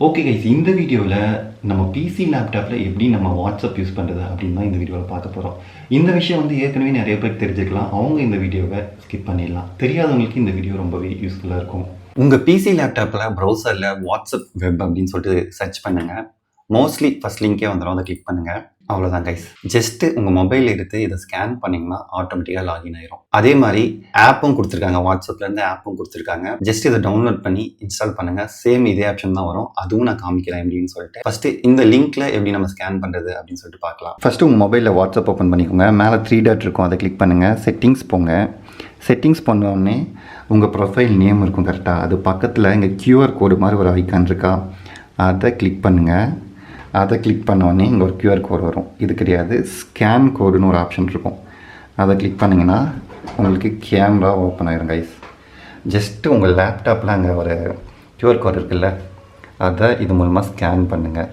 Okay guys, இந்த வீடியோவில் நம்ம பிசி லேப்டாப்பில் எப்படி நம்ம வாட்ஸ்அப் யூஸ் பண்ணுறது அப்படின்னு தான் இந்த வீடியோவில் பார்க்க போகிறோம். இந்த விஷயம் வந்து ஏற்கனவே நிறைய பேர் தெரிஞ்சுக்கலாம். அவங்க இந்த வீடியோவை ஸ்கிப் பண்ணிடலாம். தெரியாதவங்களுக்கு இந்த வீடியோ ரொம்பவே யூஸ்ஃபுல்லாக இருக்கும். உங்கள் பிசி லேப்டாப்பில் ப்ரௌசரில் வாட்ஸ்அப் வெப் அப்படின்னு சொல்லிட்டு சர்ச் பண்ணுங்கள். மோஸ்ட்லி ஃபஸ்ட் லிங்கே வந்துடும், அதை கிளிக் பண்ணுங்கள். அவ்வளோதான் கைஸ். ஜஸ்ட்டு உங்கள் மொபைல் எடுத்து இதை ஸ்கேன் பண்ணிங்கன்னா ஆட்டோமேட்டிக்காக லாகின் ஆயிரும். அதே மாதிரி ஆப்பும் கொடுத்துருக்காங்க, வாட்ஸ்அப்லேருந்து ஆப்பும் கொடுத்துருக்காங்க. ஜஸ்ட் இதை டவுன்லோட் பண்ணி இன்ஸ்டால் பண்ணுங்கள். சேம் இதே ஆப்ஷன் தான் வரும். அதுவும் நான் காமிக்கிறேன் எப்படின்னு சொல்லிட்டு. ஃபஸ்ட்டு இந்த லிங்க்கில் எப்படி நம்ம ஸ்கேன் பண்ணுறது அப்படின்னு சொல்லிட்டு பார்க்கலாம். ஃபஸ்ட்டு உங்கள் மொபைலில் வாட்ஸ்அப் ஓப்பன் பண்ணிக்கோங்க. மேலே 3 டாட் இருக்கும், அதை கிளிக் பண்ணுங்கள். செட்டிங்ஸ் போங்க. செட்டிங்ஸ் பண்ணோடனே உங்கள் ப்ரொஃபைல் நேம் இருக்கும் கரெக்டாக. அது பக்கத்தில் இங்கே கியூஆர் கோடு மாதிரி ஒரு ஐக்கான் இருக்கா, அதை கிளிக் பண்ணுங்கள். அதை கிளிக் பண்ணோடனே இங்கே ஒரு கியூஆர் கோடு வரும். இது கிடையாது, ஸ்கேன் கோடுன்னு ஒரு ஆப்ஷன் இருக்கும். அதை கிளிக் பண்ணிங்கன்னா உங்களுக்கு கேமரா ஓப்பன் ஆயிரும் கைஸ். ஜஸ்ட்டு உங்கள் லேப்டாப்பில் அங்கே ஒரு கியூஆர் கோடு இருக்குல்ல, அதை இது மூலமாக ஸ்கேன் பண்ணுங்கள்.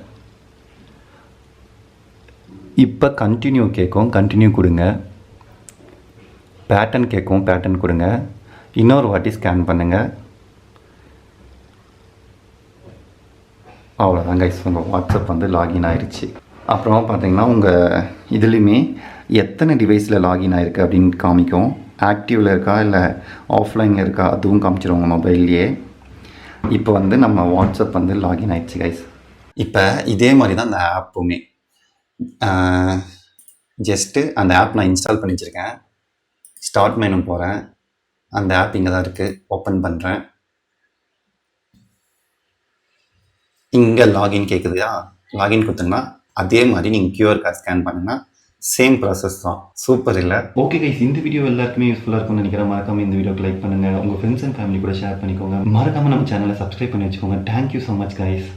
இப்போ கண்டினியூ கேட்கும், கண்டினியூ கொடுங்க. பேட்டர்ன் கேட்கும், பேட்டர்ன் கொடுங்க. இன்னொரு வாட்டி ஸ்கேன் பண்ணுங்கள். அவ்வளோதான் கைஸ், உங்கள் வாட்ஸ்அப் வந்து லாகின் ஆயிடுச்சு. அப்புறமா பார்த்தீங்கன்னா உங்கள் இதுலேயுமே எத்தனை டிவைஸில் லாகின் ஆகிருக்கு அப்படின்னு காமிக்கும். ஆக்டிவில் இருக்கா இல்லை ஆஃப்லைனில் இருக்கா அதுவும் காமிச்சிடும் உங்கள் மொபைல்லையே. இப்போ வந்து நம்ம வாட்ஸ்அப் வந்து லாகின் ஆகிடுச்சு கைஸ். இப்போ இதே மாதிரி தான் அந்த ஆப்புமே. ஜஸ்ட்டு அந்த ஆப் நான் இன்ஸ்டால் பண்ணி வச்சுருக்கேன். ஸ்டார்ட் மெனு போகிறேன். அந்த ஆப் இங்கே தான் இருக்குது, ஓப்பன் பண்ணுறேன். இங்கே லாகின் கேட்குதுயா, லாகின் கொடுத்தீங்கன்னா அதே மாதிரி நீங்கள் கியூஆர் கார்டு ஸ்கேன் பண்ணிங்கன்னா சேம் ப்ராசஸ் தான். சூப்பர் இல்லை? ஓகே கைஸ், இந்த வீடியோ எல்லாருக்குமே யூஸ்ஃபுல்லாக இருக்கும்னு நினைக்கிறேன். மறக்காமல் இந்த வீடியோக்கு லைக் பண்ணுங்கள். உங்கள் ஃப்ரெண்ட்ஸ் அண்ட் ஃபேமிலி கூட ஷேர் பண்ணிக்கோங்க. மறக்காமல் நம்ம சேனலை சப்ஸ்கிரைப் பண்ணி வச்சுக்கோங்க. Thank you so much guys.